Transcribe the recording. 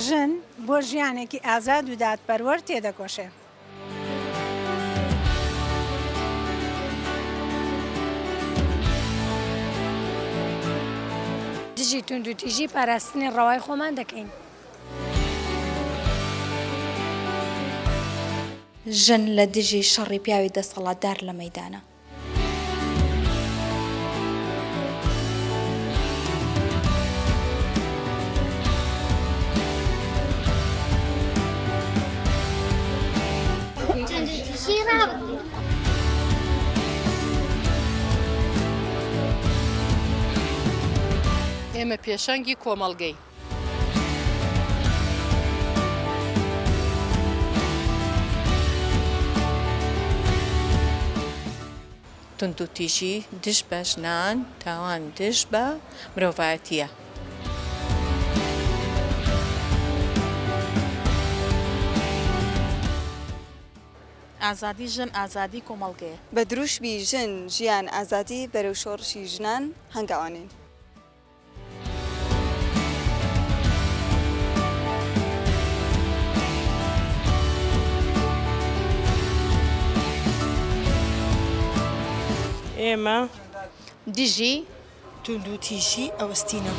ژن بۆ ژیانێکی ئازاد و دادپەروەر تێدەکۆشێ. دژی تونند و تیژی پاراستنی ڕەوای خۆمان دەکەین. ژن لە دژی شەڕی پیاوی دەسەڵاتدار لە مەیدانە. ئێمە پێشەنگی کۆمەڵگەی تونند و تیژی دژ بە ژنان تاوان دژ بە مرۆڤایەتیە. ئازادی ژن ئازادی کۆمەڵگەیە. بە دروشبی ژن ژیان ئازادی بەرەو شۆڕشی ژنان هەنگاوانین. ئێمە دژی تونند و تیژی ئەوەستینە.